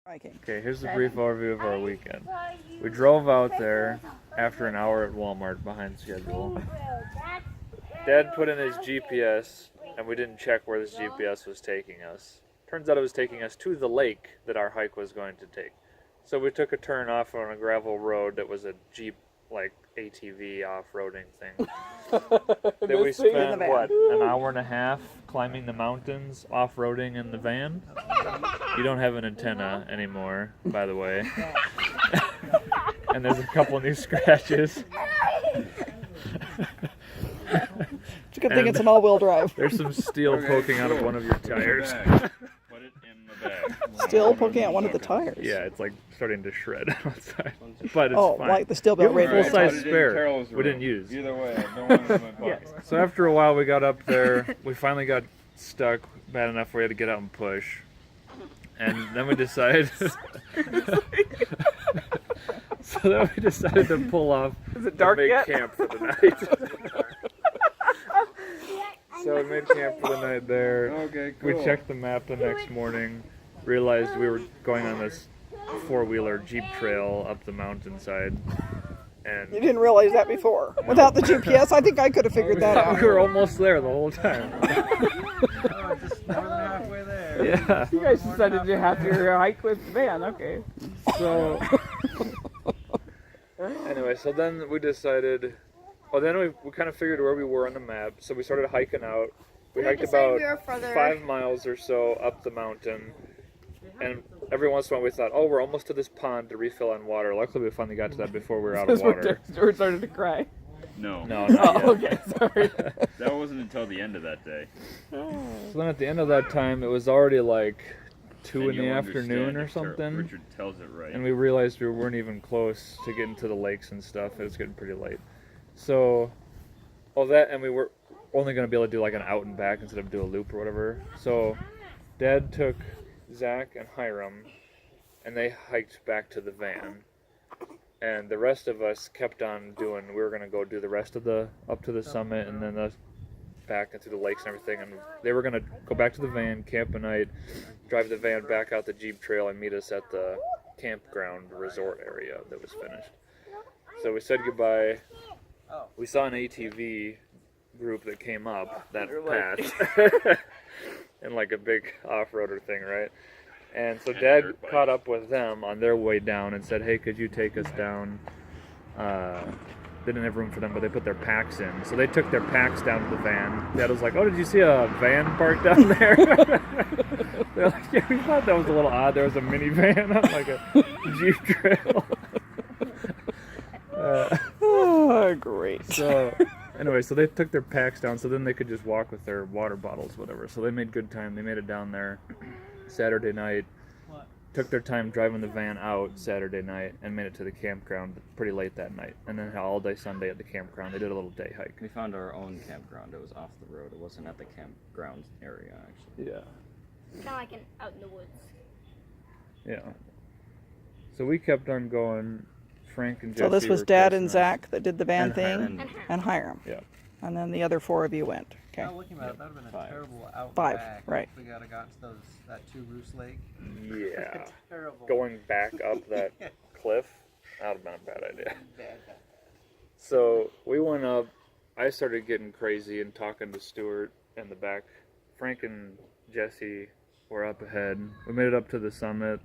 Hiking. Okay, here's a brief overview of our weekend. We drove out there after an hour at Walmart behind schedule. Dad put in his GPS, and we didn't check where this GPS was taking us. Turns out it was taking us to the lake that our hike was going to take. So we took a turn off on a gravel road that was a Jeep, like ATV off-roading thing. Then we spent, what, an hour and a half climbing the mountains, off-roading in the van. You don't have an antenna anymore, by the way. And there's a couple new scratches. It's a good thing it's an all-wheel drive. There's some steel poking out of one of your tires. Put it in the bag. Steel poking out one of the tires. Yeah, it's like starting to shred outside. But it's fine. Like the steel belt We have a radiator. full-size spare we didn't use. Either way, I don't want it in my pocket. So after a while we got up there. We finally got stuck bad enough we had to get out and push. And then we decided... So then we decided to pull off Is it dark and make yet? camp for the night. So we made camp for the night there. Okay, cool. We checked the map the next morning, realized we were going on this four-wheeler Jeep trail up the mountainside. And You didn't realize that before. Without the GPS, I think I could have figured that out. we were almost there the whole time. Just more than halfway there. Yeah. You guys decided to have your hike with the van, okay. So anyway, so then we decided. Well, then we kind of figured where we were on the map, so we started hiking out. We hiked about 5 miles or so up the mountain, and every once in a while we thought, oh, we're almost to this pond to refill on water. Luckily, we finally got to that before we were out of water. We're starting to cry. No. No, not Oh, yet. okay, sorry. That wasn't until the end of that day. So then at the end of that time, it was already like 2 And in the you'll afternoon understand or if something. Richard tells it right. And we realized we weren't even close to getting to the lakes and stuff. It was getting pretty late. So, and we were only going to be able to do like an out and back instead of do a loop or whatever. So, Dad took Zach and Hiram, and they hiked back to the van. And the rest of us kept on doing, we were going to go do the rest of the, up to the summit, and then the back and through the lakes and everything. And they were going to go back to the van, camp a night, drive the van back out the Jeep trail, and meet us at the campground resort area that was finished. So we said goodbye. We saw an ATV group that came up that passed. And like a big off-roader thing, right? And so Dad caught up with them on their way down and said, hey, could you take us down? They didn't have room for them, but they put their packs in. So they took their packs down to the van. Dad was like, oh, did you see a van parked down there? They're like, yeah, we thought that was a little odd. There was a minivan on like a Jeep trail. Oh, great. So anyway, so they took their packs down so then they could just walk with their water bottles, whatever. So they made good time. They made it down there Saturday night. Took their time driving the van out Saturday night and made it to the campground pretty late that night. And then had all day Sunday at the campground. They did a little day hike. We found our own campground. It was off the road. It wasn't at the campground area, actually. Yeah. Kind of like out in the woods. Yeah. So we kept on going. Frank and Jesse So this was were Dad close and enough. Zach that did the van And thing, Hiram. and Hiram. Yeah. And then the other 4 of you went. Okay. Now looking at it, that would have been a Five. terrible out and 5, back. right. If we got gotten to that 2 Roos Lake. Yeah. Terrible. Going back up that cliff, that would have been a bad idea. So we went up. I started getting crazy and talking to Stuart in the back. Frank and Jesse were up ahead. We made it up to the summit.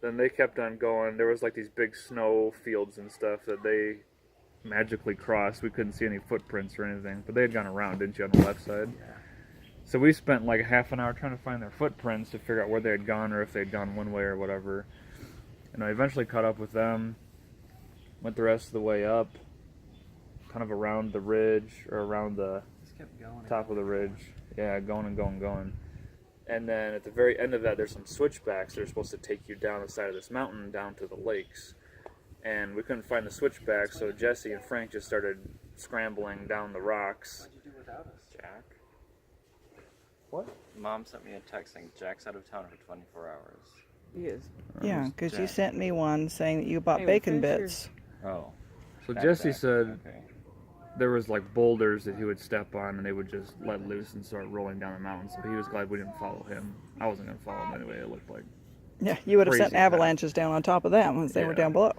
Then they kept on going. There was like these big snow fields and stuff that they magically crossed. We couldn't see any footprints or anything, but they had gone around, didn't you, on the left side? Yeah. So we spent like half an hour trying to find their footprints to figure out where they had gone or if they'd gone one way or whatever. And I eventually caught up with them, went the rest of the way up, kind of around the ridge or around the Just kept going. top of the ridge. Yeah, going and going and going. And then at the very end of that, there's some switchbacks that are supposed to take you down the side of this mountain down to the lakes. And we couldn't find the switchbacks, so Jesse and Frank just started scrambling down the rocks. What'd you do without us? Jack? What? Mom sent me a text saying Jack's out of town for 24 hours. He is. Yeah, because you Jack. sent me one saying that you bought Hey, bacon finish your- bits. Oh. So Back, Jesse back. said, Okay. there was like boulders that he would step on and they would just let loose and start rolling down the mountain. So he was glad we didn't follow him. I wasn't going to follow him anyway, it looked like. Yeah, you would have sent Crazy avalanches down on top of them as they were Yeah. down below.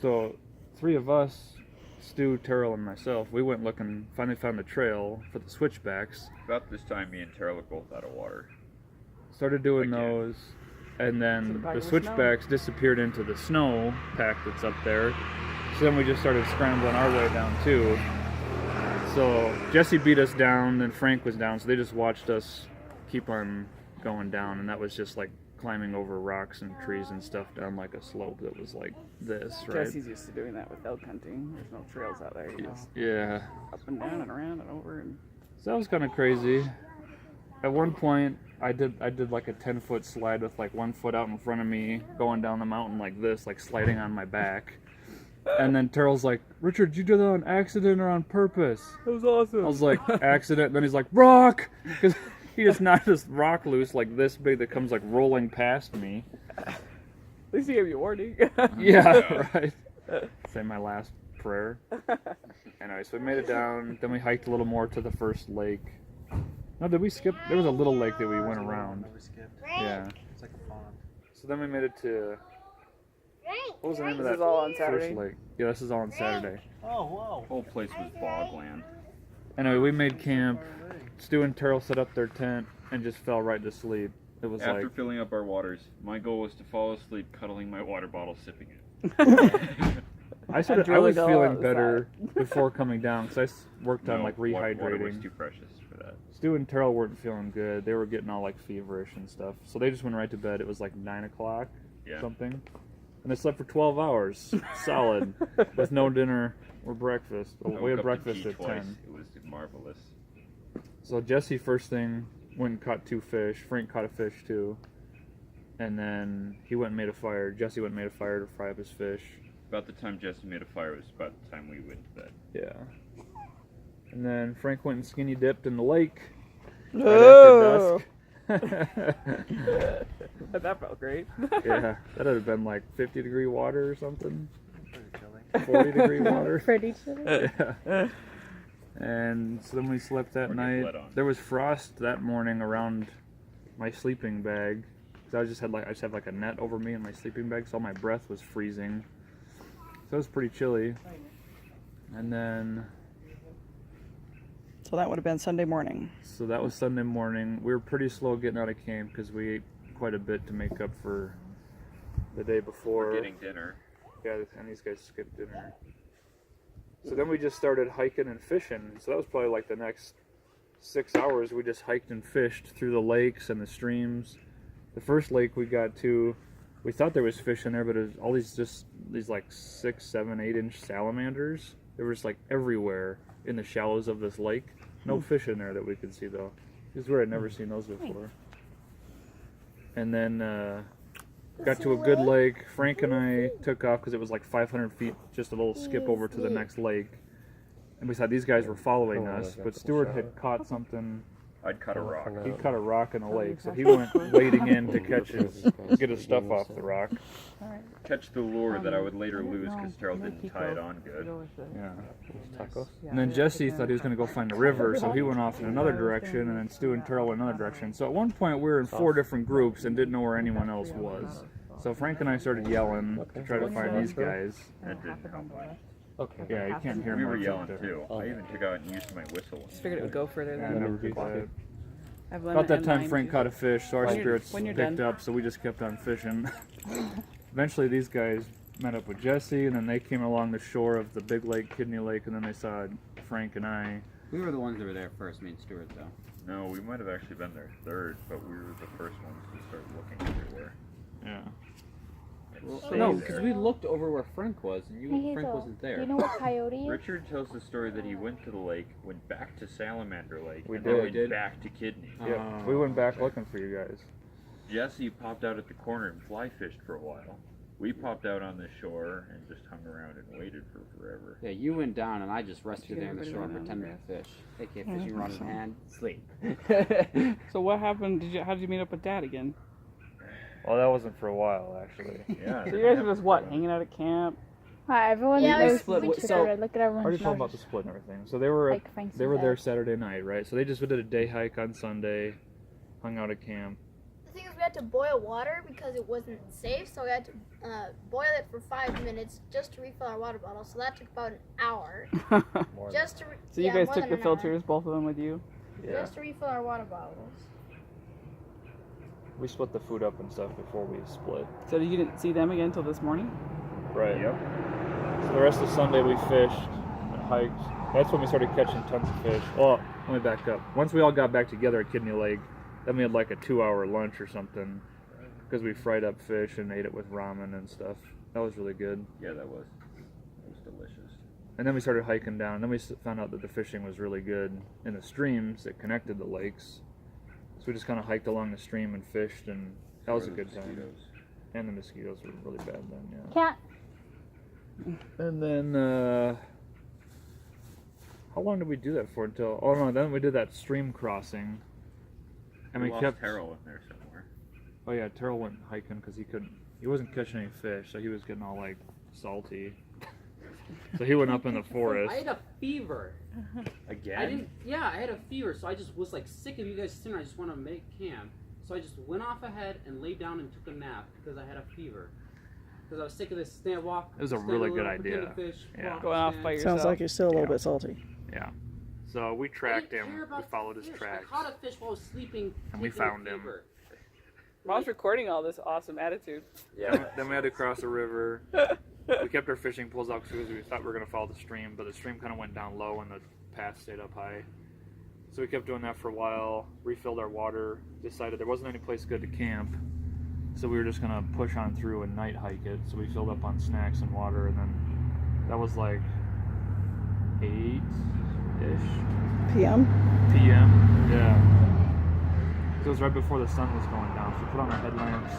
So 3 of us, Stu, Terrell, and myself, we went looking, finally found the trail for the switchbacks. About this time, me and Terrell were both out of water. Started doing Again. those, and then back the of the switchbacks disappeared into the snow pack that's up there. So then we just started scrambling our way down too. So Jesse beat us down, then Frank was down, so they just watched us keep on going down, and that was just like climbing over rocks and trees and stuff down like a slope that was like this, right? Jesse's used to doing that with elk hunting. There's no trails out there. You just Yeah. up and down and around and over and. So that was kind of crazy. At one point, I did like a 10-foot slide with like 1 foot out in front of me, going down the mountain like this, like sliding on my back. And then Terrell's like, "Richard, you did that on accident or on purpose?" That was awesome. I was like, "Accident." Then he's like, "Rock!" Because he just knocked this rock loose like this big that comes like rolling past me. At least he gave you a warning. Yeah, right. Say my last prayer. Anyway, so we made it down. Then we hiked a little more to the first lake. No, did we skip? There was a little lake that we went around. We skipped. Yeah. It's like a pond. So then we made it to. What was the name of This that is all on first Saturday? lake? Yeah, this is all on Saturday. Oh, whoa. The whole place was bogland. Anyway, we made camp. Stu and Terrell set up their tent and just fell right to sleep. It was After like filling up our waters, my goal was to fall asleep cuddling my water bottle, sipping it. I was really don't feeling want better before coming down because worked on No, like Water was rehydrating. too precious for that. Stu and Terrell weren't feeling good. They were getting all like feverish and stuff. So they just went right to bed. It was like 9 o'clock Yeah. something. And they slept for 12 hours, solid, with no dinner or breakfast. I We woke had up to breakfast pee at twice. 10. It was marvelous. So Jesse first thing went and caught 2 fish. Frank caught a fish too. And then he went and made a fire. Jesse went and made a fire to fry up his fish. About the time Jesse made a fire was about the time we went to bed. Yeah. And then Frank went and skinny dipped in the lake right Oh, after dusk. That felt great. Yeah, that'd have been like 50-degree water or something. Pretty chilly. 40-degree water. Pretty chilly. Yeah. And so then we slept that Or get night. bled on. There was frost that morning around my sleeping bag. Cause I just had like a net over me in my sleeping bag, so all my breath was freezing. So it was pretty chilly. And then, so that would have been Sunday morning. so that was Sunday morning. We were pretty slow getting out of camp because we ate quite a bit to make up for the day before. We're getting dinner. Yeah, and these guys skipped dinner. So then we just started hiking and fishing. So that was probably like the next 6 hours. We just hiked and fished through the lakes and the streams. The first lake we got to, we thought there was fish in there, but it was all these like 6, 7, 8-inch salamanders. They were just like everywhere in the shallows of this lake. No fish in there that we could see though. Because we had never seen those before. And then got to a good lake. Frank and I took off because it was like 500 feet, just a little skip over to the next lake. And we thought these guys were following us, but Stuart had caught something. I'd cut a rock. He caught a rock in a lake, so he went wading in to get his stuff off the rock. Catch the lure that I would later lose because Terrell didn't tie it on good. Yeah. And then Jesse thought he was going to go find a river, so he went off in another direction, and then Stu and Terrell went another direction. So at one point we were in 4 different groups and didn't know where anyone else was. So Frank and I started yelling to try to find these guys. That didn't help much. Okay. Yeah, you can't hear We were much up yelling there. too. I even took out and used my whistle. Just figured it would go further Yeah, I than never did that. I've About lemon that and time, lime Frank juice. caught a fish, so our When you're- spirits when you're picked done. up, so we just kept on fishing. Eventually, these guys met up with Jesse, and then they came along the shore of the big lake, Kidney Lake, and then they saw Frank and I. We were the ones that were there first, me and Stuart, though. No, we might have actually been there third, but we were the first ones to start looking everywhere. Yeah. No, because we looked over where Frank was, and Hey, Frank Hazel, wasn't there. Do you know what coyote is? Richard tells the story that he went to the lake, went back to Salamander Lake, We and did. then We went did. back to Kidney. Yeah, we went back looking for you guys. Jesse popped out at the corner and fly fished for a while. We popped out on the shore and just hung around and waited for forever. Yeah, you went down, and I just rested there on the everybody shore went and down pretended to fish. AK fishing rod in hand, sleep. So what happened? How did you meet up with Dad again? Well, that wasn't for a while, actually. Yeah. So you guys were just what, hanging out at camp? Hi, everyone. Yeah, knows we split. Uinta So- Road. Look at everyone's Already talking about the noses. split and everything. So they were Like Frank's they were there dad. Saturday night, right? So they just did a day hike on Sunday, hung out at camp. The thing is, we had to boil water because it wasn't safe, so we had to boil it for 5 minutes just to refill our water bottle. So that took about an hour. More Just to So you guys took the filters, both of them with you? Yeah. Just to refill our water bottles. We split the food up and stuff before we split. So you didn't see them again until this morning? Right. Yep. So the rest of Sunday we fished and hiked. That's when we started catching tons of fish. Oh, let me back up. Once we all got back together at Kidney Lake, then we had like a 2-hour lunch or something because we fried up fish and ate it with ramen and stuff. That was really good. Yeah, that was delicious. And then we started hiking down. And then we found out that the fishing was really good in the streams that connected the lakes. So we just kind of hiked along the stream and fished, and that was a good time. Mosquitoes. And the mosquitoes were really bad then, yeah. Cat. And then, how long did we do that for until, oh no, then we did that stream crossing. And we lost kept, Terrell in there somewhere. oh yeah, Terrell went hiking because he wasn't catching any fish, so he was getting all like salty. So he went up in the forest. I had a fever. Again? I had a fever, so I just was like sick of you guys sitting. I just want to make camp. So I just went off ahead and laid down and took a nap because I had a fever. Because I was sick of this stand walk. It was a stand really alone, good pretend idea. to fish, Yeah. walk, Going off stand. by yourself. Sounds like you're still a little Yeah. bit salty. Yeah. So we I tracked didn't him, care we about followed the his fish. tracks. I caught a fish while I was sleeping. And we taking a found him. fever. Mom's recording all this awesome attitude. Then we had to cross a river. We kept our fishing poles out because we thought we were going to follow the stream, but the stream kind of went down low and the path stayed up high. So we kept doing that for a while, refilled our water, decided there wasn't any place good to camp, so we were just going to push on through and night hike it. So we filled up on snacks and water, and then that was like 8-ish PM. p.m. Yeah. So it was right before the sun was going down, so we put on our headlamps.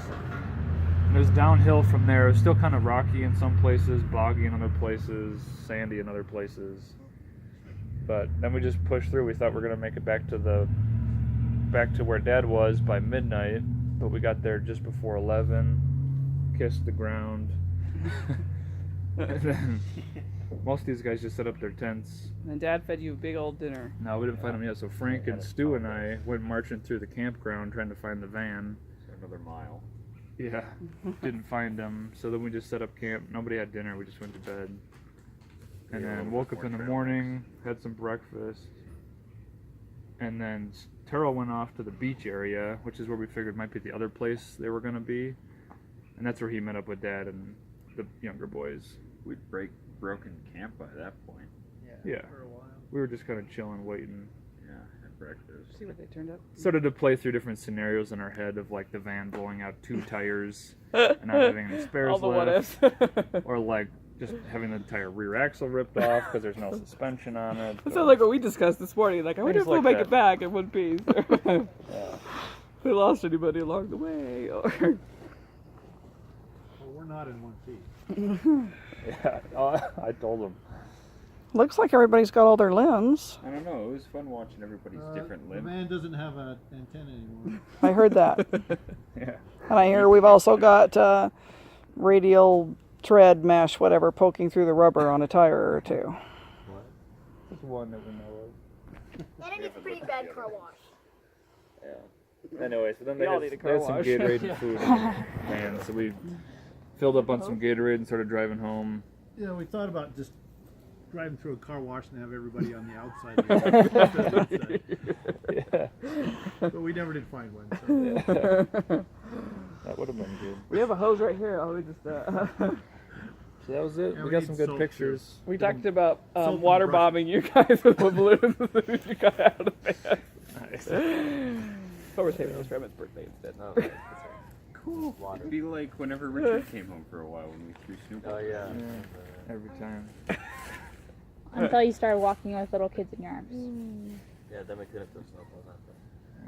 And it was downhill from there. It was still kind of rocky in some places, boggy in other places, sandy in other places. But then we just pushed through. We thought we were gonna make it back to where Dad was by midnight, but we got there just before 11. Kissed the ground. And then most of these guys just set up their tents. And then Dad fed you a big old dinner. No, we didn't find them yet. So Frank and Stu and I went marching through the campground trying to find the van. So another mile. Yeah, didn't find them. So then we just set up camp. Nobody had dinner. We just went to bed. And Yeah, a then little woke bit up in the more trail morning, had some breakfast. And then Terrell went off to the beach area, which is where we figured might be the other place they were going to be. And that's where he met up with Dad and the younger boys. We'd broken camp by that point. Yeah. For a while. We were just kind of chilling, waiting. Yeah, had breakfast. See what they turned up. Started to play through different scenarios in our head of like the van blowing out 2 tires and not having any spares All the what left. ifs. Or like just having the entire reir axle ripped off because there's no suspension on it. That sounds like what we discussed this morning. Like, I wonder Things if we'll like make that. it back in one piece. Yeah. If we lost anybody along the way. Or Well, we're not in one piece. Yeah, I told him. Looks like everybody's got all their limbs. I don't know. It was fun watching everybody's different The limbs. van doesn't have an antenna anymore. I heard that. Yeah. And I hear we've also got radial tread mesh, whatever, poking through the rubber on a tire or two. Just one that we know And it needs a pretty bad car wash. of. Yeah. Anyway, so then We all they need a had car some wash. Gatorade and food in the van, so we filled up on some Gatorade and started driving home. Yeah, we thought about just driving through a car wash and have everybody on the outside. Of the Yeah. But we never did find one. So. That would have been good. we have a hose right here. Oh, we just So that was it. Yeah, we we got need some good soap, pictures. we talked about Soap and water brush. bombing you guys with the balloons as soon as you got out of the van. Nice. But we're saving those for Emmett's birthday instead. No, that's right. Cool. Water. It'd be like whenever Richard came home for a while when we threw snowballs. Oh yeah. Yeah, every time. Until you started walking with little kids in your arms. Yeah, then we couldn't throw snowballs after.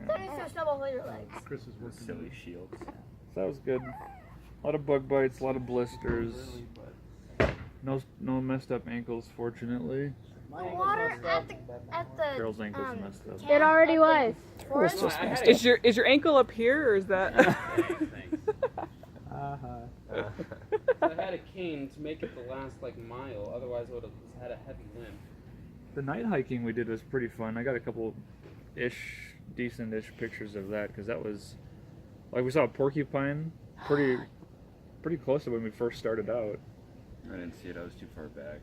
Then you throw snowballs on your legs. Chris is working. Silly shields. So that was good. A lot of bug bites, a lot of blisters. No messed up ankles, fortunately. The water at the Carol's ankles messed up. It already was. forest. Just Is your ankle up here or is that? I had a cane to make it the last like mile. Otherwise, I would have had a heavy limp. The night hiking we did was pretty fun. I got a couple decent-ish pictures of that because that was like we saw a porcupine pretty close to when we first started out. I didn't see it. I was too far back.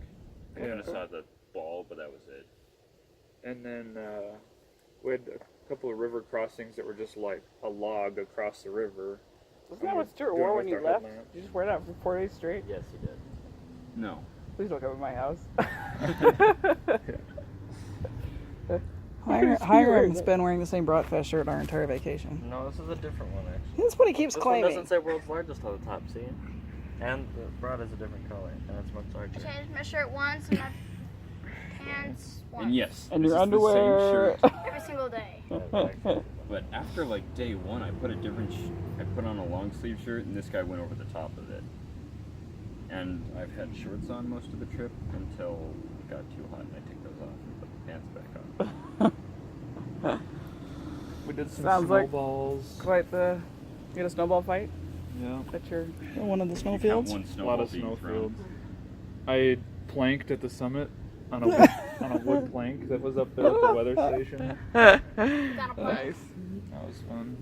I Yeah. kind of saw the ball, but that was it. And then we had a couple of river crossings that were just like a log across the river. Wasn't that what Stuart Doing wore with when you our left? headlamp. Did you just wear that for 4 days straight? Yes, he did. No. Please don't come to my house. Hiram's been wearing the same Bratfest shirt our entire vacation. No, this is a different one actually. That's what he keeps This claiming. one doesn't say world's largest on the top, see? And the brat is a different color, and it's much I larger. changed my shirt once and my pants once. And yes, And this your is the same underwear. shirt. Every single day. But after like day one, I put a different. I put on a long sleeve shirt, and this guy went over the top of it. And I've had shorts on most of the trip until it got too hot, and I took those off and put the pants back on. We did some Sounds like snowballs. Quite the. You had a snowball fight Yeah. at your. One of the You count snowfields. one A lot snowball of being snowfields. thrown. I planked at the summit on a wood, on a wood plank that was up there at the weather station. Got a plan. Nice. That was fun.